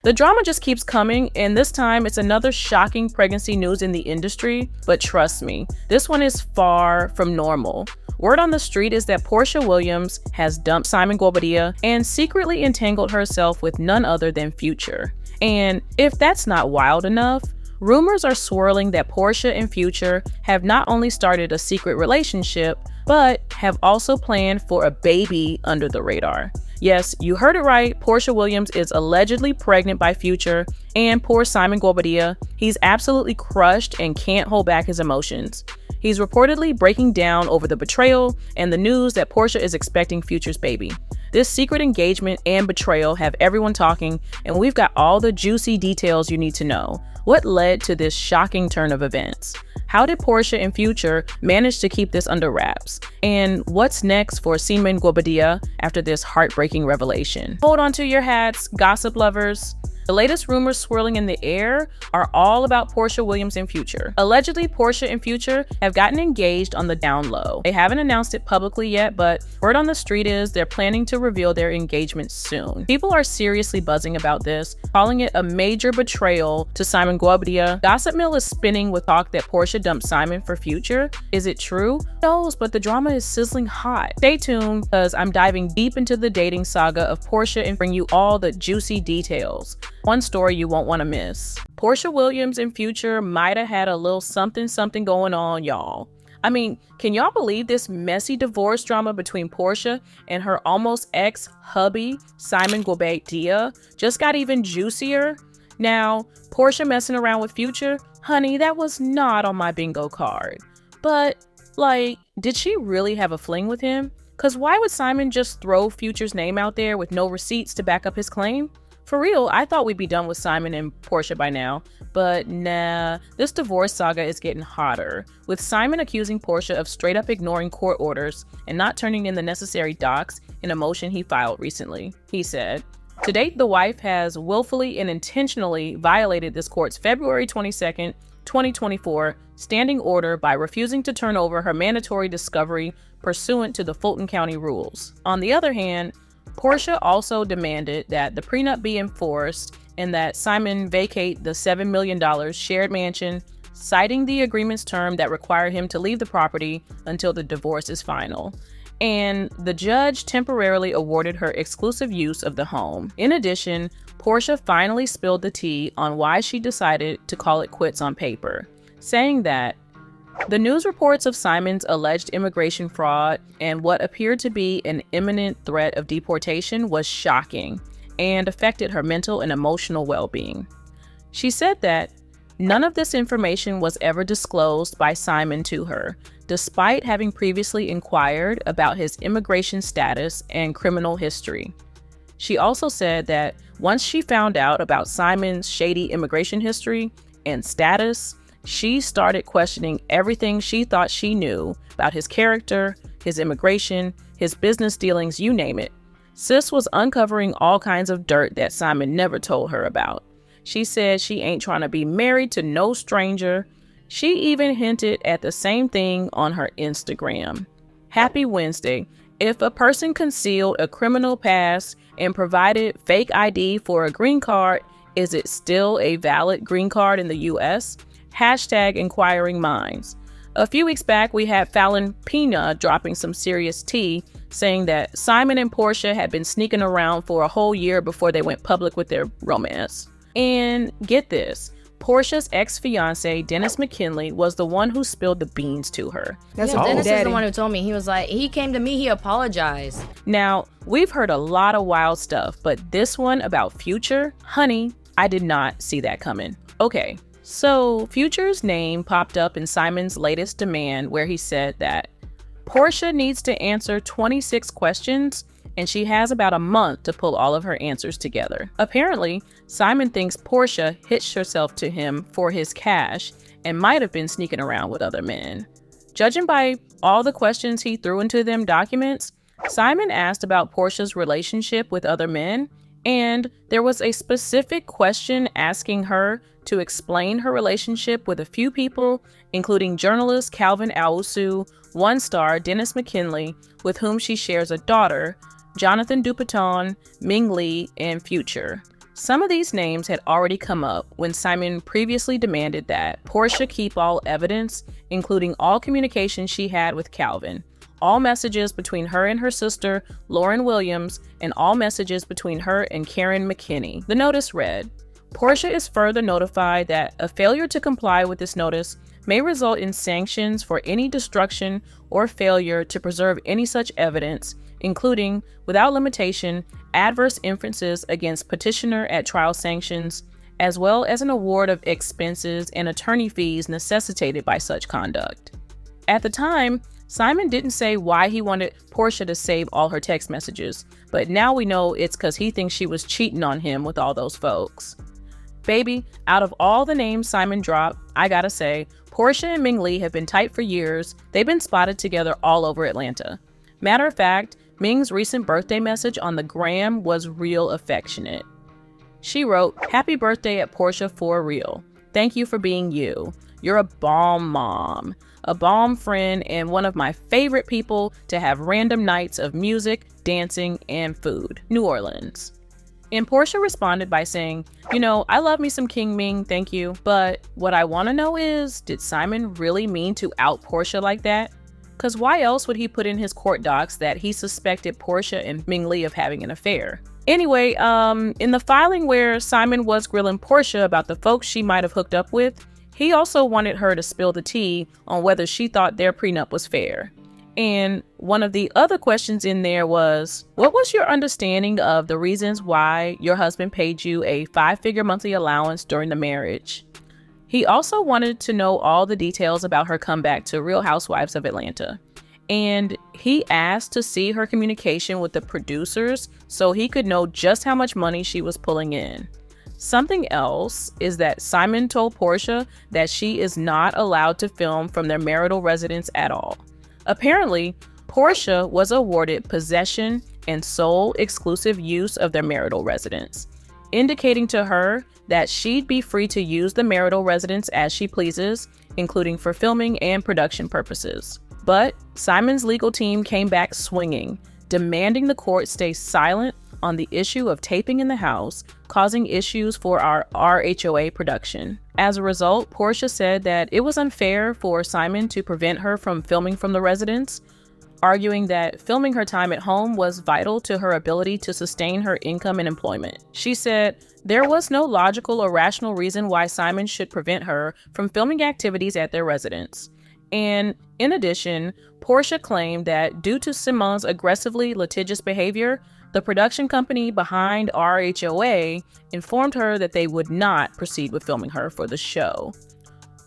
The drama just keeps coming, and this time it's another shocking pregnancy news in the industry, but trust me, this one is far from normal. Word on the street is that Porsha Williams has dumped Simon Guobadia and secretly entangled herself with none other than Future. And if that's not wild enough, rumors are swirling that Porsha and Future have not only started a secret relationship, but have also planned for a baby under the radar. Yes, you heard it right. Porsha Williams is allegedly pregnant by Future, and poor Simon Guobadia, he's absolutely crushed and can't hold back his emotions. He's reportedly breaking down over the betrayal and the news that Porsha is expecting Future's baby. This secret engagement and betrayal have everyone talking, and we've got all the juicy details you need to know. What led to this shocking turn of events? How did Porsha and Future manage to keep this under wraps? And what's next for Simon Guobadia after this heartbreaking revelation? Hold on to your hats, gossip lovers. The latest rumors swirling in the air are all about Porsha Williams and Future. Allegedly, Porsha and Future have gotten engaged on the down low. They haven't announced it publicly yet, but word on the street is they're planning to reveal their engagement soon. People are seriously buzzing about this, calling it a major betrayal to Simon Guobadia. Gossip mill is spinning with talk that Porsha dumped Simon for Future. Is it true? Who knows, but the drama is sizzling hot. Stay tuned, because I'm diving deep into the dating saga of Porsha and bring you all the juicy details. One story you won't want to miss. Porsha Williams and Future might have had a little something going on, y'all. I mean, can y'all believe this messy divorce drama between Porsha and her almost ex-hubby, Simon Guobadia, just got even juicier? Now, Porsha messing around with Future? Honey, that was not on my bingo card. But, did she really have a fling with him? Cause why would Simon just throw Future's name out there with no receipts to back up his claim? For real, I thought we'd be done with Simon and Porsha by now, but nah, this divorce saga is getting hotter, with Simon accusing Porsha of straight up ignoring court orders and not turning in the necessary docs in a motion he filed recently. He said, to date, the wife has willfully and intentionally violated this court's February 22nd, 2024 standing order by refusing to turn over her mandatory discovery pursuant to the Fulton County rules. On the other hand, Porsha also demanded that the prenup be enforced and that Simon vacate the $7 million shared mansion, citing the agreement's term that required him to leave the property until the divorce is final. And the judge temporarily awarded her exclusive use of the home. In addition, Porsha finally spilled the tea on why she decided to call it quits on paper, saying that the news reports of Simon's alleged immigration fraud and what appeared to be an imminent threat of deportation was shocking and affected her mental and emotional well-being. She said that none of this information was ever disclosed by Simon to her, despite having previously inquired about his immigration status and criminal history. She also said that once she found out about Simon's shady immigration history and status, she started questioning everything she thought she knew about his character, his immigration, his business dealings, you name it. Sis was uncovering all kinds of dirt that Simon never told her about. She said she ain't trying to be married to no stranger. She even hinted at the same thing on her Instagram. Happy Wednesday. If a person concealed a criminal past and provided fake ID for a green card, is it still a valid green card in the US? Hashtag inquiring minds. A few weeks back, we had Fallon Pena dropping some serious tea, saying that Simon and Porsha had been sneaking around for a whole year before they went public with their romance. And get this, Porsha's ex-fiance, Dennis McKinley, was the one who spilled the beans to her. That's Dennis is the one who told me. He was like, he came to me, he apologized. Now, we've heard a lot of wild stuff, but this one about Future, honey, I did not see that coming. Okay. So, Future's name popped up in Simon's latest demand where he said that Porsha needs to answer 26 questions and she has about a month to pull all of her answers together. Apparently, Simon thinks Porsha hitched herself to him for his cash and might have been sneaking around with other men. Judging by all the questions he threw into them documents, Simon asked about Porsha's relationship with other men, and there was a specific question asking her to explain her relationship with a few people, including journalist Calvin Owusu, one star Dennis McKinley, with whom she shares a daughter, Jonathan Dupaton, Ming Lee, and Future. Some of these names had already come up when Simon previously demanded that Porsha keep all evidence, including all communication she had with Calvin, all messages between her and her sister, Lauren Williams, and all messages between her and Karen McKinney. The notice read, Porsha is further notified that a failure to comply with this notice may result in sanctions for any destruction or failure to preserve any such evidence, including, without limitation, adverse inferences against petitioner at trial sanctions, as well as an award of expenses and attorney fees necessitated by such conduct. At the time, Simon didn't say why he wanted Porsha to save all her text messages, but now we know it's because he thinks she was cheating on him with all those folks. Baby, out of all the names Simon dropped, I gotta say, Porsha and Ming Lee have been tight for years. They've been spotted together all over Atlanta. Matter of fact, Ming's recent birthday message on the gram was real affectionate. She wrote, "Happy birthday at Porsha for real. Thank you for being you. You're a bomb mom, a bomb friend, and one of my favorite people to have random nights of music, dancing, and food. New Orleans." And Porsha responded by saying, I love me some King Ming, thank you. But what I want to know is, did Simon really mean to out Porsha like that? Because why else would he put in his court docs that he suspected Porsha and Ming Lee of having an affair? Anyway, in the filing where Simon was grilling Porsha about the folks she might have hooked up with, he also wanted her to spill the tea on whether she thought their prenup was fair. And one of the other questions in there was, what was your understanding of the reasons why your husband paid you a 5-figure monthly allowance during the marriage? He also wanted to know all the details about her comeback to Real Housewives of Atlanta. And he asked to see her communication with the producers so he could know just how much money she was pulling in. Something else is that Simon told Porsha that she is not allowed to film from their marital residence at all. Apparently, Porsha was awarded possession and sole exclusive use of their marital residence, indicating to her that she'd be free to use the marital residence as she pleases, including for filming and production purposes. But Simon's legal team came back swinging, demanding the court stay silent on the issue of taping in the house, causing issues for our RHOA production. As a result, Porsha said that it was unfair for Simon to prevent her from filming from the residence, arguing that filming her time at home was vital to her ability to sustain her income and employment. She said there was no logical or rational reason why Simon should prevent her from filming activities at their residence. And in addition, Porsha claimed that due to Simon's aggressively litigious behavior, the production company behind RHOA informed her that they would not proceed with filming her for the show.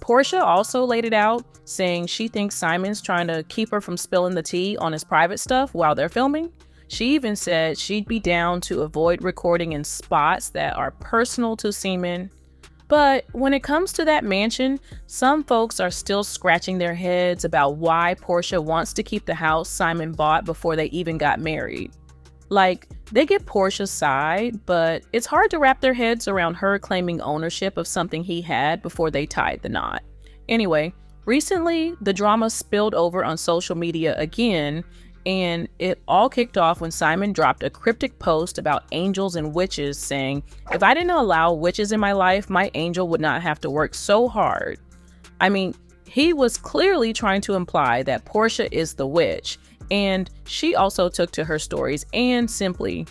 Porsha also laid it out, saying she thinks Simon's trying to keep her from spilling the tea on his private stuff while they're filming. She even said she'd be down to avoid recording in spots that are personal to Simon. But when it comes to that mansion, some folks are still scratching their heads about why Porsha wants to keep the house Simon bought before they even got married. Like, they get Porsha's side, but it's hard to wrap their heads around her claiming ownership of something he had before they tied the knot. Anyway, recently, the drama spilled over on social media again, and it all kicked off when Simon dropped a cryptic post about angels and witches saying, "If I didn't allow witches in my life, my angel would not have to work so hard." I mean, he was clearly trying to imply that Porsha is the witch, and she also took to her stories and simply,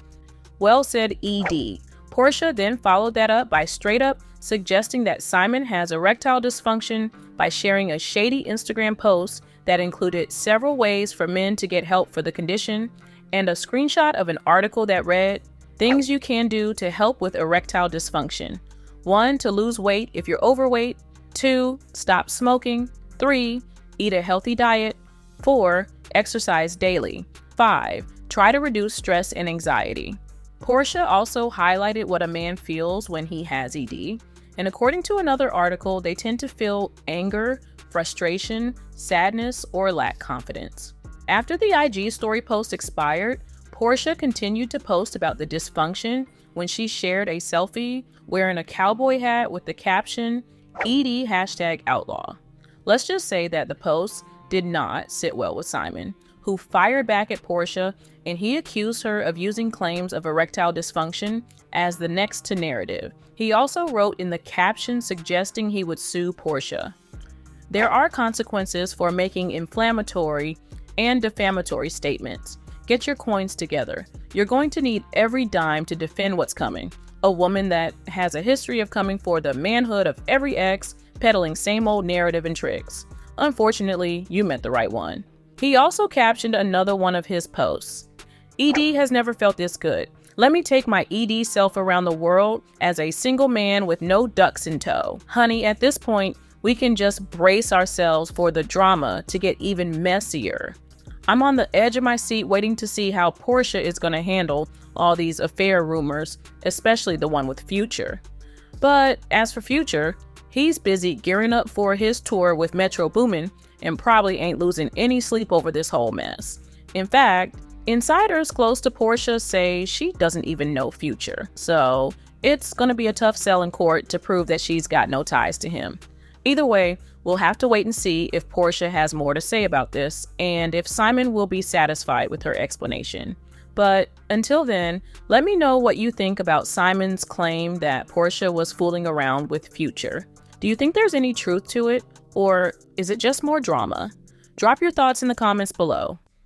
"Well said, ED." Porsha then followed that up by straight up suggesting that Simon has erectile dysfunction by sharing a shady Instagram post that included several ways for men to get help for the condition and a screenshot of an article that read, "Things you can do to help with erectile dysfunction. 1. To lose weight if you're overweight. 2. Stop smoking. 3. Eat a healthy diet. 4. Exercise daily. 5. Try to reduce stress and anxiety." Porsha also highlighted what a man feels when he has ED, and according to another article, they tend to feel anger, frustration, sadness, or lack confidence. After the IG story post expired, Porsha continued to post about the dysfunction when she shared a selfie wearing a cowboy hat with the caption, "ED #outlaw." Let's just say that the post did not sit well with Simon. who fired back at Porsha, and he accused her of using claims of erectile dysfunction as the next to narrative. He also wrote in the caption suggesting he would sue Porsha. There are consequences for making inflammatory and defamatory statements. Get your coins together. You're going to need every dime to defend what's coming. A woman that has a history of coming for the manhood of every ex, peddling same old narrative and tricks. Unfortunately, you met the right one. He also captioned another one of his posts. ED has never felt this good. Let me take my ED self around the world as a single man with no ducks in tow. Honey, at this point, we can just brace ourselves for the drama to get even messier. I'm on the edge of my seat waiting to see how Porsha is going to handle all these affair rumors, especially the one with Future. But as for Future, he's busy gearing up for his tour with Metro Boomin and probably ain't losing any sleep over this whole mess. In fact, insiders close to Porsha say she doesn't even know Future. So it's going to be a tough sell in court to prove that she's got no ties to him. Either way, we'll have to wait and see if Porsha has more to say about this and if Simon will be satisfied with her explanation. But until then, let me know what you think about Simon's claim that Porsha was fooling around with Future. Do you think there's any truth to it, or is it just more drama? Drop your thoughts in the comments below.